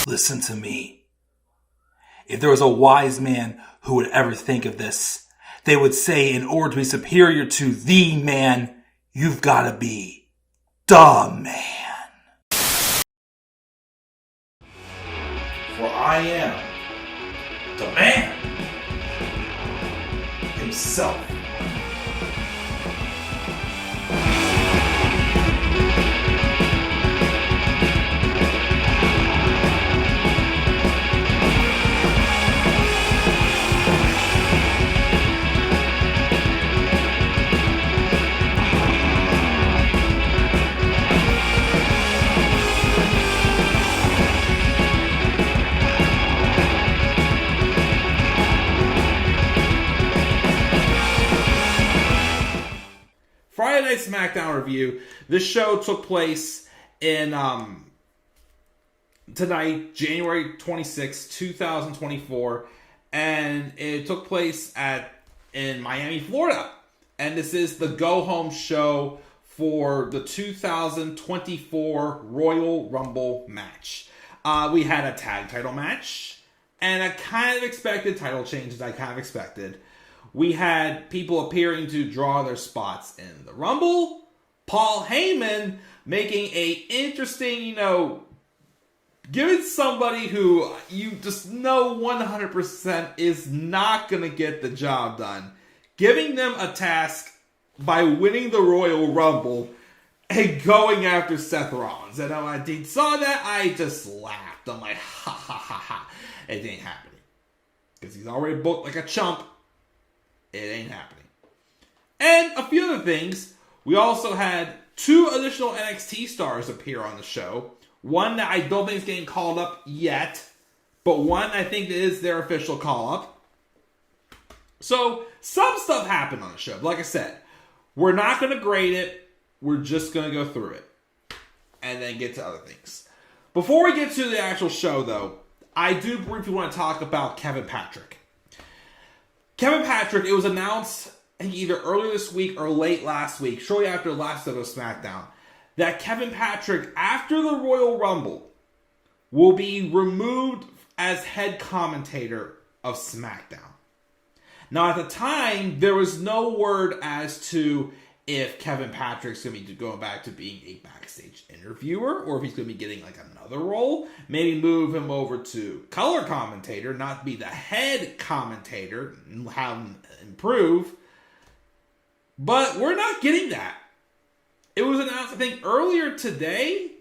Listen to me. If there was a wise man who would ever think of this, they would say in order to be superior to the man, you've got to be the man. For I am the man himself. Friday Night SmackDown review. This show took place in tonight, January 26, 2024, and it took place in Miami, Florida. And this is the go-home show for the 2024 Royal Rumble match. We had a tag title match and a kind of expected title change, as I kind of expected. We had people appearing to draw their spots in the Rumble. Paul Heyman making a interesting, giving somebody who you just know 100% is not going to get the job done, giving them a task by winning the Royal Rumble and going after Seth Rollins. And when I saw that, I just laughed. I'm like, ha ha ha ha. It ain't happening. Because he's already booked like a chump. It ain't happening. And a few other things. We also had 2 additional NXT stars appear on the show. One that I don't think is getting called up yet, but one I think is their official call-up. So, some stuff happened on the show. But like I said, we're not going to grade it. We're just going to go through it. And then get to other things. Before we get to the actual show, though, I do briefly want to talk about Kevin Patrick. Kevin Patrick, it was announced either earlier this week or late last week, shortly after the last episode of SmackDown, that Kevin Patrick, after the Royal Rumble, will be removed as head commentator of SmackDown. Now, at the time, there was no word as to if Kevin Patrick's going to be going back to being a backstage interviewer, or if he's going to be getting like another role. Maybe move him over to color commentator, not be the head commentator, and have him improve. But we're not getting that. It was announced, I think, earlier today,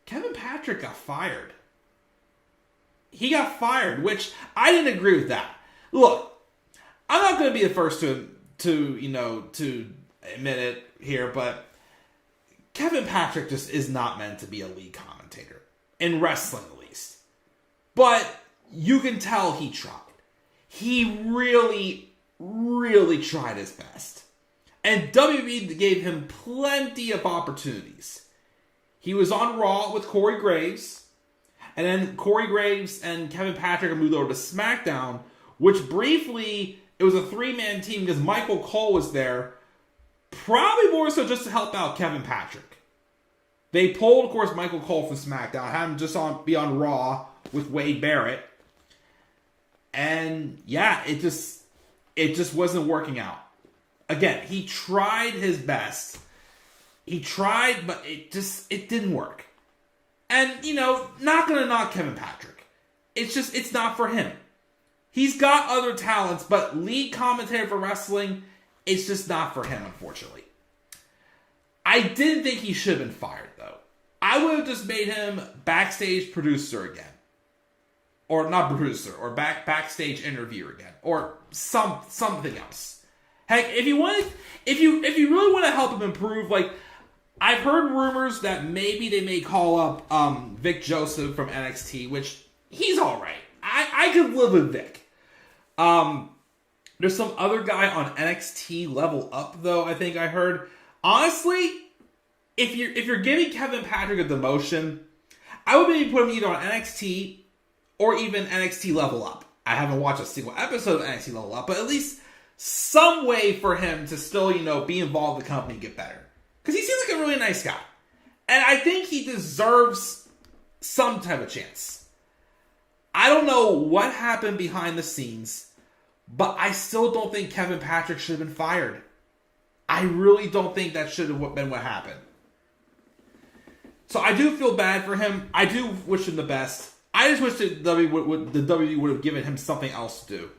Kevin Patrick got fired. He got fired, which I didn't agree with that. Look, I'm not going to be the first to admit it here, but Kevin Patrick just is not meant to be a lead commentator. In wrestling, at least. But you can tell he tried. He really, really tried his best. And WWE gave him plenty of opportunities. He was on Raw with Corey Graves. And then Corey Graves and Kevin Patrick moved over to SmackDown, which briefly, it was a 3-man team because Michael Cole was there. Probably more so just to help out Kevin Patrick. They pulled, of course, Michael Cole from SmackDown, had him just be on Raw with Wade Barrett. And yeah, it just wasn't working out. Again, he tried his best. He tried, but it didn't work. And, not gonna knock Kevin Patrick. It's not for him. He's got other talents, but lead commentator for wrestling, it's just not for him, unfortunately. I didn't think he should have been fired, though. I would have just made him backstage producer again. Or not producer, or backstage interviewer again. Or something else. Heck, if you really want to help him improve, like, I've heard rumors that maybe they may call up Vic Joseph from NXT, which he's alright. I could live with Vic. There's some other guy on NXT Level Up, though, I think I heard. Honestly, if you're giving Kevin Patrick a demotion, I would maybe put him either on NXT or even NXT Level Up. I haven't watched a single episode of NXT Level Up, but at least some way for him to still, be involved in the company and get better. Because he seems like a really nice guy. And I think he deserves some type of chance. I don't know what happened behind the scenes, but I still don't think Kevin Patrick should have been fired. I really don't think that should have been what happened. So I do feel bad for him. I do wish him the best. I just wish the WWE would have given him something else to do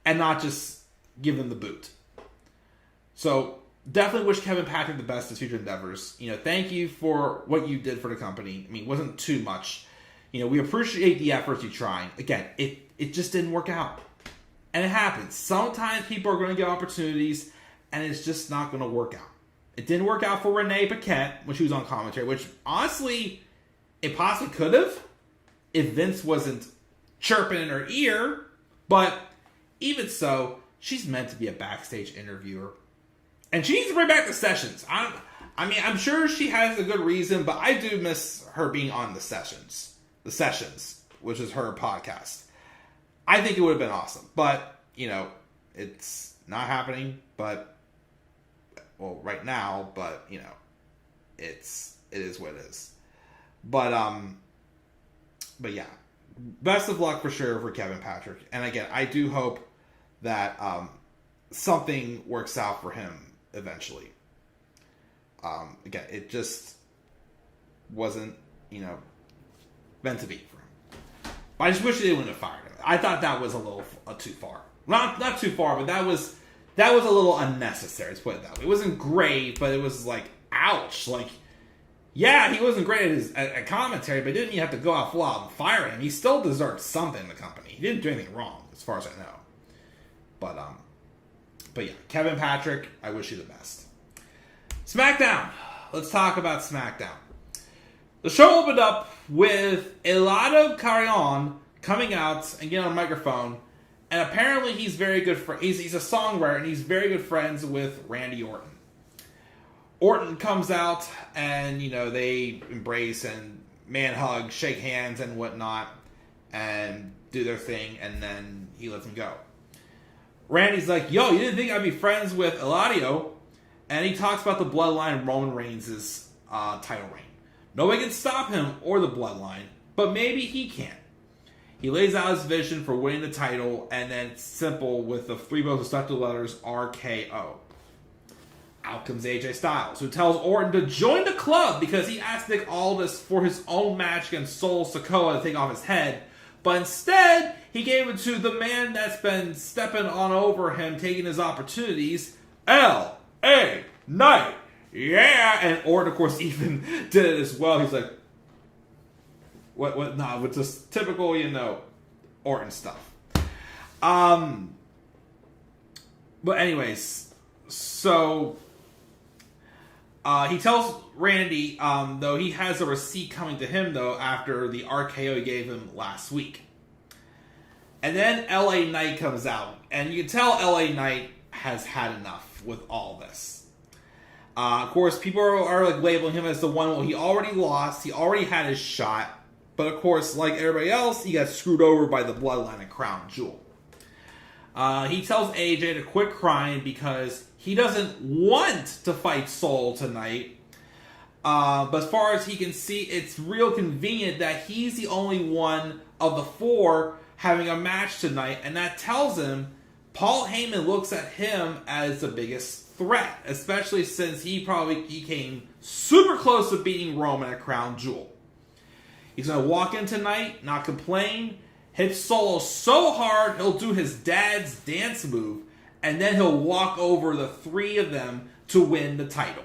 and not just give him the boot. So definitely wish Kevin Patrick the best in his future endeavors. Thank you for what you did for the company. I mean, it wasn't too much. We appreciate the efforts you tried. Again, it just didn't work out. And it happens. Sometimes people are going to get opportunities, and it's just not going to work out. It didn't work out for Renee Paquette when she was on commentary, which, honestly, it possibly could have if Vince wasn't chirping in her ear. But even so, she's meant to be a backstage interviewer. And she needs to bring back the sessions. I'm sure she has a good reason, but I do miss her being on the sessions. The Sessions, which is her podcast. I think it would have been awesome. But, it's not happening. But, well, right now, but, it is what it is. But yeah. Best of luck for sure for Kevin Patrick. And again, I do hope that something works out for him eventually. Again, it just wasn't, meant to be for him. But I just wish they wouldn't have fired him. I thought that was a little too far. Not too far, but that was a little unnecessary. Let's put it that way. It wasn't great, but it was like, ouch. Like, yeah, he wasn't great at commentary, but didn't you have to go out full out and fire him? He still deserved something in the company. He didn't do anything wrong, as far as I know. But yeah, Kevin Patrick, I wish you the best. SmackDown. Let's talk about SmackDown. The show opened up with Eladio Carrion coming out and getting on a microphone, and apparently he's very good he's a songwriter, and he's very good friends with Randy Orton. Orton comes out, and they embrace and man hug, shake hands and whatnot, and do their thing, and then he lets him go. Randy's like, yo, you didn't think I'd be friends with Eladio? And he talks about the bloodline Roman Reigns' title reign. Nobody can stop him or the bloodline, but maybe he can. He lays out his vision for winning the title, and then it's simple with the three most destructive letters RKO. Out comes AJ Styles, who tells Orton to join the club because he asked Nick Aldis for his own match against Sikoa to take off his head, but instead he gave it to the man that's been stepping on over him, taking his opportunities, L.A. Knight. Yeah, and Orton, of course, even did it as well. He's like, what, nah, with just typical, Orton stuff. But anyways, so, he tells Randy, though, he has a receipt coming to him, though, after the RKO he gave him last week. And then L.A. Knight comes out, and you can tell L.A. Knight has had enough with all this. Of course, people are like labeling him as the one. Well, he already lost. He already had his shot. But of course, like everybody else, he got screwed over by the bloodline and Crown Jewel. He tells AJ to quit crying because he doesn't want to fight Soul tonight. But as far as he can see, it's real convenient that he's the only one of the four having a match tonight. And that tells him Paul Heyman looks at him as the biggest threat, especially since he came super close to beating Roman at Crown Jewel. He's going to walk in tonight, not complain, hit Solo so hard he'll do his dad's dance move, and then he'll walk over the three of them to win the title.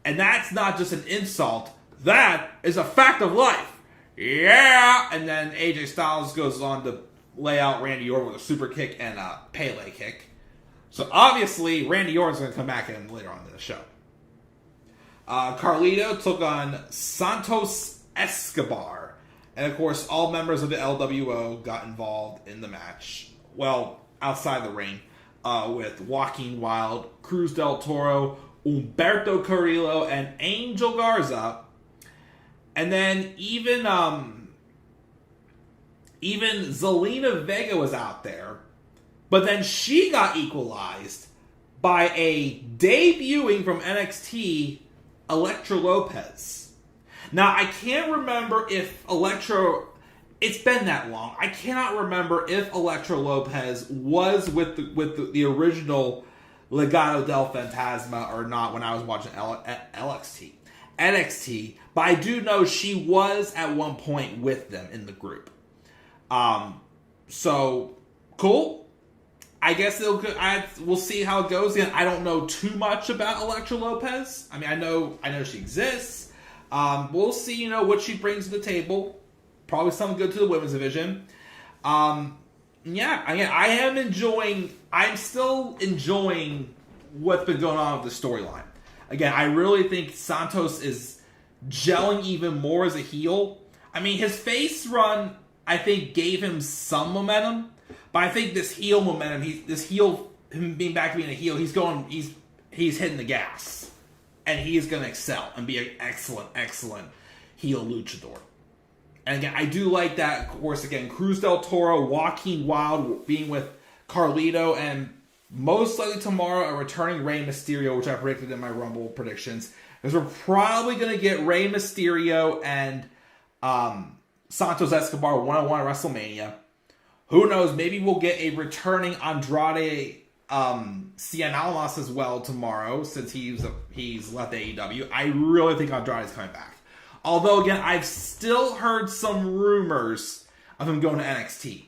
And that's not just an insult, that is a fact of life. Yeah! And then AJ Styles goes on to lay out Randy Orton with a super kick and a Pele kick. So obviously, Randy Orton's going to come back in later on in the show. Carlito took on Santos Escobar. And of course, all members of the LWO got involved in the match. Well, outside the ring. With Joaquin Wilde, Cruz del Toro, Humberto Carrillo, and Angel Garza. And then even Zelina Vega was out there. But then she got equalized by a debuting from NXT, Elektra Lopez. Now, I can't remember if Elektra it's been that long. I cannot remember if Elektra Lopez was with the original Legado del Fantasma or not when I was watching NXT. But I do know she was at one point with them in the group. So cool. I guess we'll see how it goes. Again, I don't know too much about Elektra Lopez. I mean, I know she exists. We'll see, what she brings to the table. Probably something good to the women's division. I'm still enjoying what's been going on with the storyline. Again, I really think Santos is gelling even more as a heel. I mean, his face run, I think, gave him some momentum. But I think this heel momentum, him being back to being a heel, he's hitting the gas. And he is going to excel and be an excellent heel luchador. And again, I do like that, of course, again, Cruz del Toro, Joaquin Wilde being with Carlito, and most likely tomorrow a returning Rey Mysterio, which I predicted in my Rumble predictions. Because we're probably going to get Rey Mysterio and Santos Escobar one-on-one at WrestleMania. Who knows, maybe we'll get a returning Andrade Cien Almas as well tomorrow, since he's left AEW. I really think Andrade is coming back. Although, again, I've still heard some rumors of him going to NXT.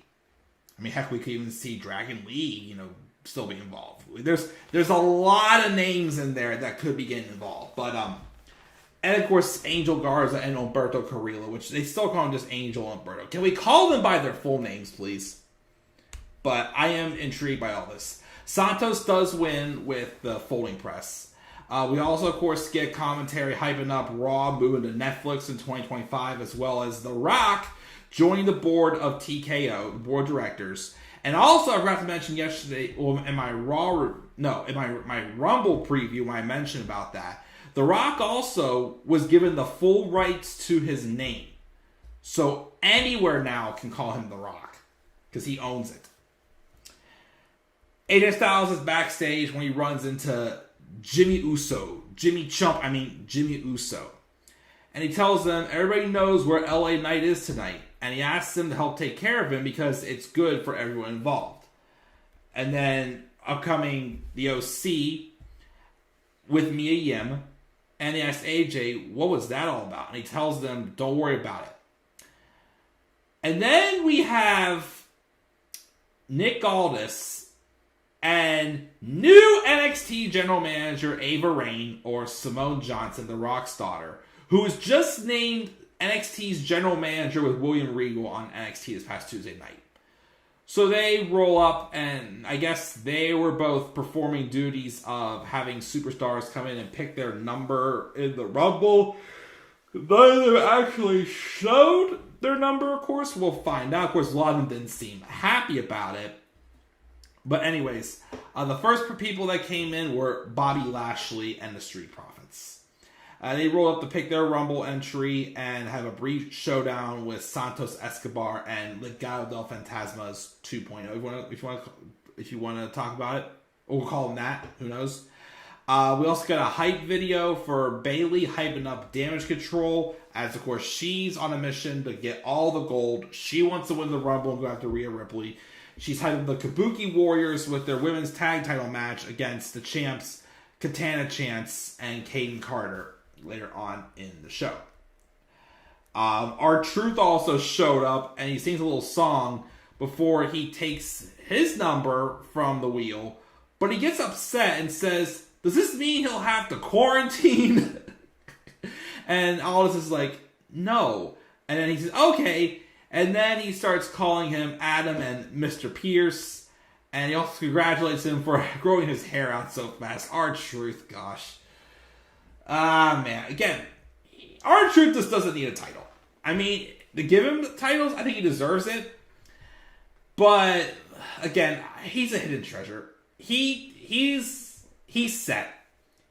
I mean, heck, we could even see Dragon Lee, still be involved. There's a lot of names in there that could be getting involved. But, and of course, Angel Garza and Humberto Carrillo, which they still call him just Angel and Humberto. Can we call them by their full names, please? But I am intrigued by all this. Santos does win with the folding press. We also, of course, get commentary hyping up Raw moving to Netflix in 2025, as well as The Rock joining the board of TKO, the board of directors. And also, I forgot to mention yesterday, in my Rumble preview when I mentioned about that, The Rock also was given the full rights to his name. So anywhere now can call him The Rock, because he owns it. AJ Styles is backstage when he runs into Jimmy Uso. Jimmy Uso. And he tells them everybody knows where LA Knight is tonight. And he asks them to help take care of him because it's good for everyone involved. And then upcoming the OC with Mia Yim. And he asks AJ, what was that all about? And he tells them, don't worry about it. And then we have Nick Aldis and new NXT General Manager Ava Raine, or Simone Johnson, the Rock's daughter, who was just named NXT's General Manager with William Regal on NXT this past Tuesday night. So they roll up, and I guess they were both performing duties of having superstars come in and pick their number in the Rumble. Neither actually showed their number, of course. We'll find out. Of course, a lot of them didn't seem happy about it. But anyways, the first people that came in were Bobby Lashley and the Street Profits. They rolled up to pick their Rumble entry and have a brief showdown with Santos Escobar and Legado del Fantasma's 2.0. If you want to talk about it, or we'll call them that. Who knows? We also got a hype video for Bayley hyping up Damage Control, as of course she's on a mission to get all the gold. She wants to win the Rumble and go after Rhea Ripley. She's hyping the Kabuki Warriors with their women's tag title match against the champs Katana Chance and Kayden Carter later on in the show. R-Truth also showed up, and he sings a little song before he takes his number from the wheel, but he gets upset and says, does this mean he'll have to quarantine? And Aldis is like, no. And then he says, okay. And then he starts calling him Adam and Mr. Pierce. And he also congratulates him for growing his hair out so fast. R-Truth, gosh. Man. Again, R-Truth just doesn't need a title. I mean, to give him titles, I think he deserves it. But, again, he's a hidden treasure. He's set.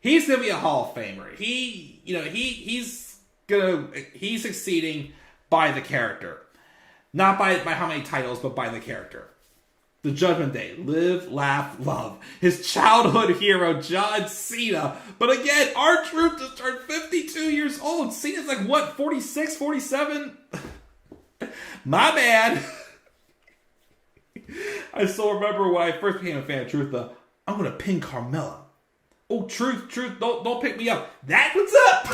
He's gonna be a Hall of Famer. He's succeeding by the character. Not by how many titles, but by the character. The Judgment Day. Live, laugh, love. His childhood hero, John Cena. But again, R-Truth just turned 52 years old. Cena's like, what, 46, 47? My bad. I still remember when I first became a fan of Truth, I'm going to pin Carmelo. Oh, Truth, don't pick me up. That's what's up.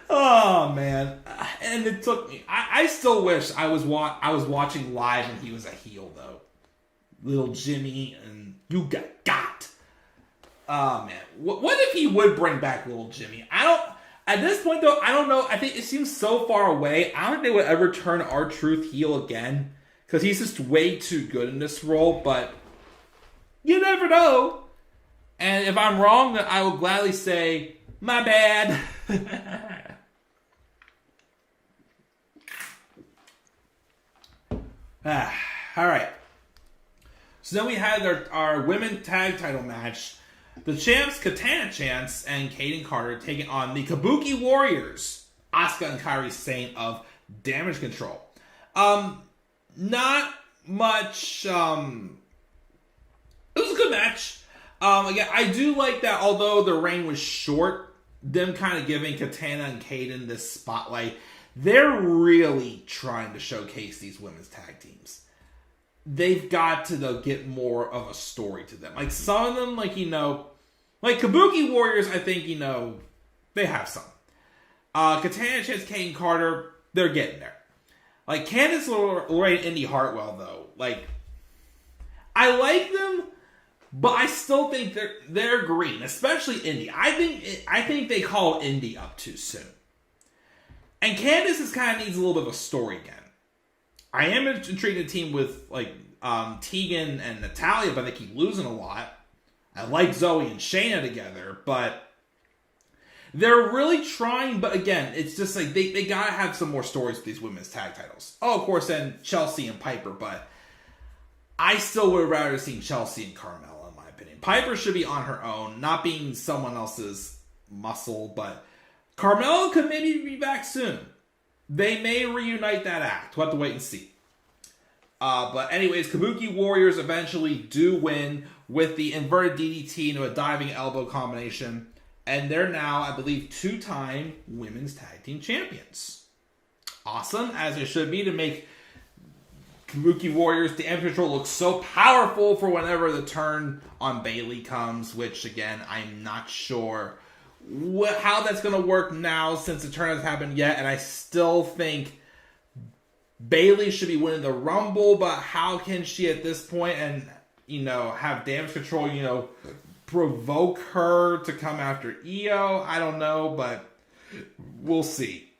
Oh, man. And it took me. I still wish I was watching live when he was a heel, though. Little Jimmy and you got. Oh, man. What if he would bring back Little Jimmy? At this point, though, I don't know. I think it seems so far away. I don't think they would ever turn R-Truth heel again. Because he's just way too good in this role. But you never know. And if I'm wrong, then I will gladly say, my bad. All right. So then we had our women tag title match. The champs, Katana Chance and Kayden Carter, taking on the Kabuki Warriors, Asuka and Kairi Sane of Damage Control. Not much. It was a good match. Again, I do like that. Although the reign was short, them kind of giving Katana and Kayden this spotlight. They're really trying to showcase these women's tag teams. They've got to get more of a story to them. Like some of them, like Kabuki Warriors, I think they have some. Katana Chance, Kayden Carter, they're getting there. Like Candice LeRae and Indy Hartwell, though, like I like them, but I still think they're green, especially Indy. I think they call Indy up too soon. And Candice kind of needs a little bit of a story again. I am intrigued in a team with Tegan and Natalia, but they keep losing a lot. I like Zoe and Shayna together, but they're really trying. But again, it's just like they gotta have some more stories with these women's tag titles. Oh, of course, then Chelsea and Piper, but I still would have rather seen Chelsea and Carmelo, in my opinion. Piper should be on her own, not being someone else's muscle, but Carmelo could maybe be back soon. They may reunite that act. We'll have to wait and see. But anyways, Kabuki Warriors eventually do win with the inverted DDT into a diving elbow combination. And they're now, I believe, 2-time women's tag team champions. Awesome, as it should be, to make Kabuki Warriors Damage Control look so powerful for whenever the turn on Bayley comes. Which, again, I'm not sure how that's going to work now since the turn hasn't happened yet. And I still think Bayley should be winning the Rumble, but how can she at this point and, have Damage Control, provoke her to come after Io? I don't know, but we'll see.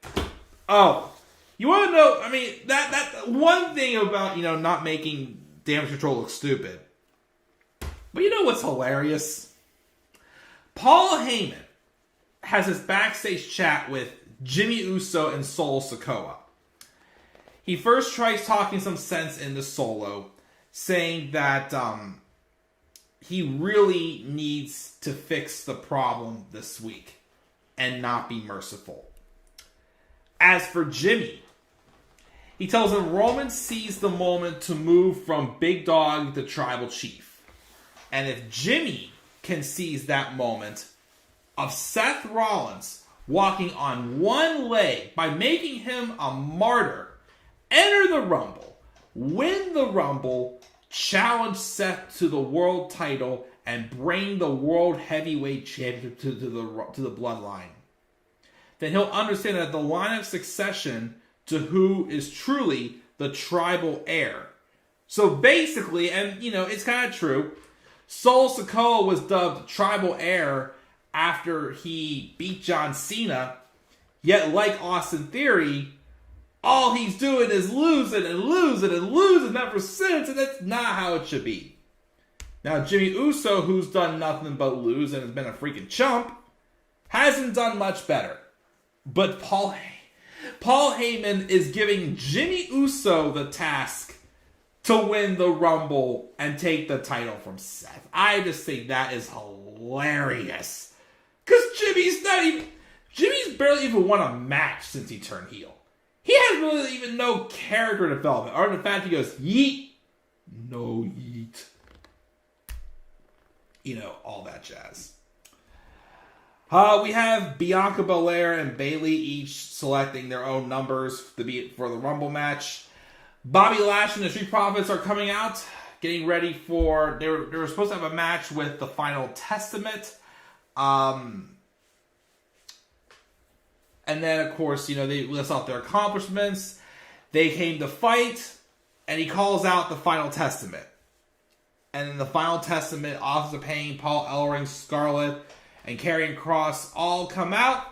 Oh, you want to know, I mean, that one thing about, not making Damage Control look stupid. But you know what's hilarious? Paul Heyman has his backstage chat with Jimmy Uso and Solo Sikoa. He first tries talking some sense into Solo, saying that he really needs to fix the problem this week and not be merciful. As for Jimmy, he tells him Roman sees the moment to move from big dog to tribal chief. And if Jimmy can seize that moment of Seth Rollins walking on one leg by making him a martyr, enter the Rumble, win the Rumble, challenge Seth to the world title, and bring the World Heavyweight Championship to the bloodline, then he'll understand that the line of succession to who is truly the tribal heir. So basically, and it's kind of true, Solo Sikoa was dubbed tribal heir after he beat John Cena, yet like Austin Theory, all he's doing is losing and losing and losing ever since, and that's not how it should be. Now, Jimmy Uso, who's done nothing but lose and has been a freaking chump, hasn't done much better. But Paul Heyman is giving Jimmy Uso the task to win the Rumble and take the title from Seth. I just think that is hilarious. Because Jimmy's barely even won a match since he turned heel. He has really even no character development. Other than the fact he goes, yeet, no yeet. All that jazz. We have Bianca Belair and Bayley each selecting their own numbers to be for the Rumble match. Bobby Lashley and the Street Profits are coming out, getting ready for... They were supposed to have a match with the Final Testament. And then, of course, they list off their accomplishments. They came to fight, and he calls out the Final Testament. And in the Final Testament, Officer Pain, Paul Ellering, Scarlett, and Karrion Kross all come out.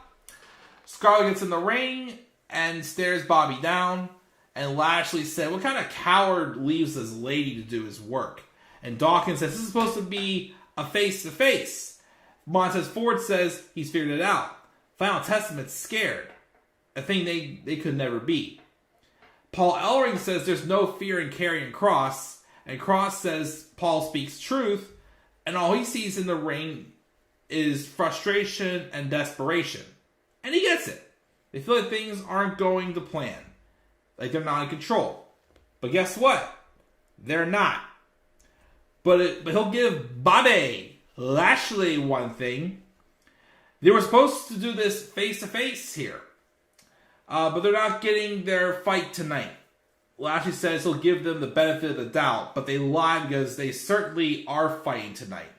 Scarlett gets in the ring and stares Bobby down. And Lashley said, "What kind of coward leaves this lady to do his work?" And Dawkins says, "This is supposed to be a face-to-face." Montez Ford says he's figured it out. Final Testament's scared. A thing they could never be. Paul Ellering says there's no fear in Karrion Kross. And Kross says Paul speaks truth. And all he sees in the ring is frustration and desperation. And he gets it. They feel like things aren't going to plan. Like they're not in control. But guess what? They're not. But he'll give Bobby Lashley one thing. They were supposed to do this face-to-face here. But they're not getting their fight tonight. Lashley says he'll give them the benefit of the doubt. But they lied because they certainly are fighting tonight.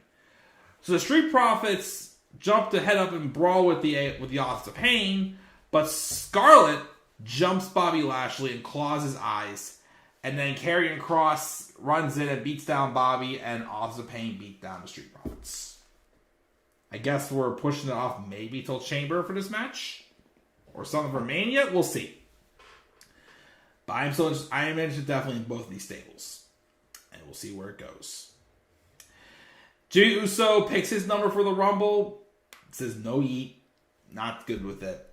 So the Street Profits jump to head up and brawl with the Office of Pain. But Scarlett jumps Bobby Lashley and claws his eyes. And then Karrion Kross runs in and beats down Bobby, and Office of Pain beat down the Street Profits. I guess we're pushing it off maybe till Chamber for this match. Or something for Mania. We'll see. But I am interested definitely in both of these stables. And we'll see where it goes. Jimmy Uso picks his number for the Rumble. It says no yeet. Not good with it.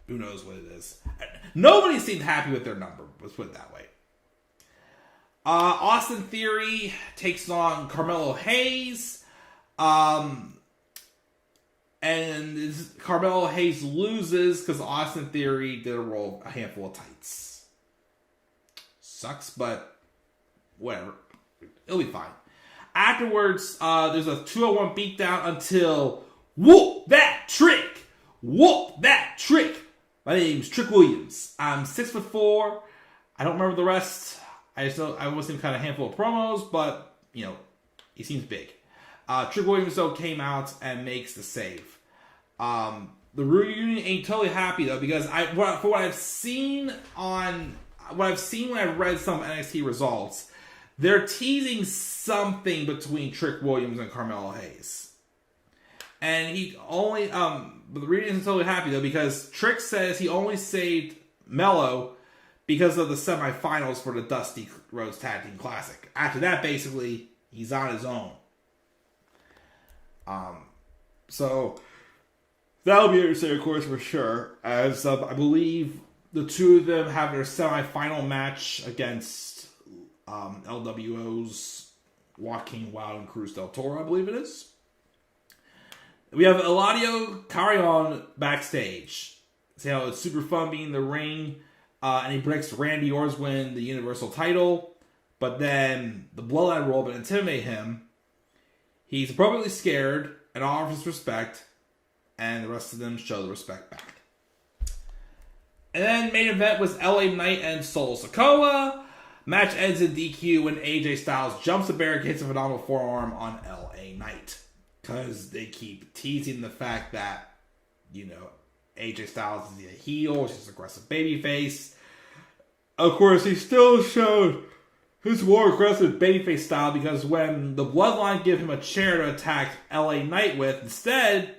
Who knows what it is. Nobody seemed happy with their number. Let's put it that way. Austin Theory takes on Carmelo Hayes. And Carmelo Hayes loses because Austin Theory did a handful of tights. Sucks, but whatever. It'll be fine. Afterwards, there's a 201 beatdown until whoop that trick! Whoop that trick! My name's Trick Williams. I'm 6'4". I don't remember the rest. I was in kind of a handful of promos, but he seems big. Trick Williams though came out and makes the save. The reunion ain't totally happy though because for what I've seen when I've read some NXT results, they're teasing something between Trick Williams and Carmelo Hayes. And but the reunion isn't totally happy though because Trick says he only saved Mello because of the semifinals for the Dusty Rhodes Tag Team Classic. After that, basically, he's on his own. So that'll be interesting, of course, for sure. As I believe the two of them have their semifinal match against LWO's Joaquin Wilde and Cruz del Toro, I believe it is. We have Eladio Carrion backstage. See how it's super fun being in the ring. And he breaks Randy Orton's win the Universal title. But then the Bloodline roll but intimidate him. He's appropriately scared and offers respect. And the rest of them show the respect back. And then main event was LA Knight and Solo Sikoa. Match ends in DQ when AJ Styles jumps the barricade, hits a phenomenal forearm on LA Knight. Because they keep teasing the fact that, AJ Styles is a heel, she's an aggressive babyface. Of course, he still showed his more aggressive babyface style because when the Bloodline give him a chair to attack LA Knight with, instead,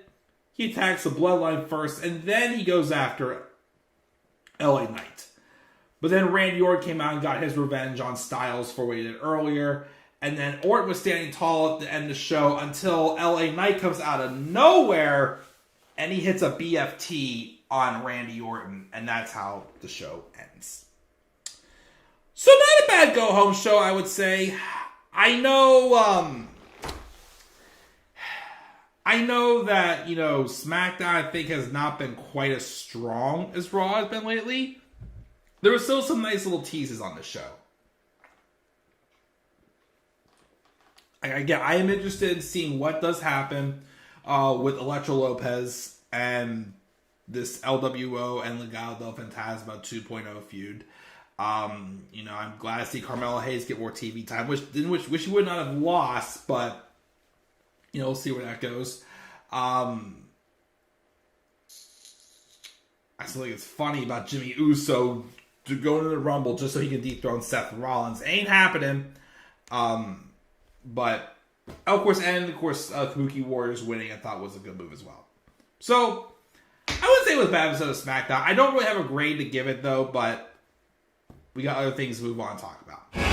he attacks the Bloodline first and then he goes after LA Knight. But then Randy Orton came out and got his revenge on Styles for what he did earlier. And then Orton was standing tall at the end of the show until LA Knight comes out of nowhere and he hits a BFT on Randy Orton. And that's how the show ends. So not a bad go-home show, I would say. I know that, SmackDown, I think, has not been quite as strong as Raw has been lately. There were still some nice little teases on the show. Again, I am interested in seeing what does happen. with Elektra Lopez and this LWO and Legado del Fantasma 2.0 feud. You know, I'm glad to see Carmelo Hayes get more TV time. Wish he would not have lost, but you know, we'll see where that goes. I still think it's funny about Jimmy Uso to go into the Rumble just so he can dethrone Seth Rollins. Ain't happening. But of course, Kabuki Warriors winning I thought was a good move as well. So I would say it was a bad episode of SmackDown. I don't really have a grade to give it though, but we got other things to move on and talk about.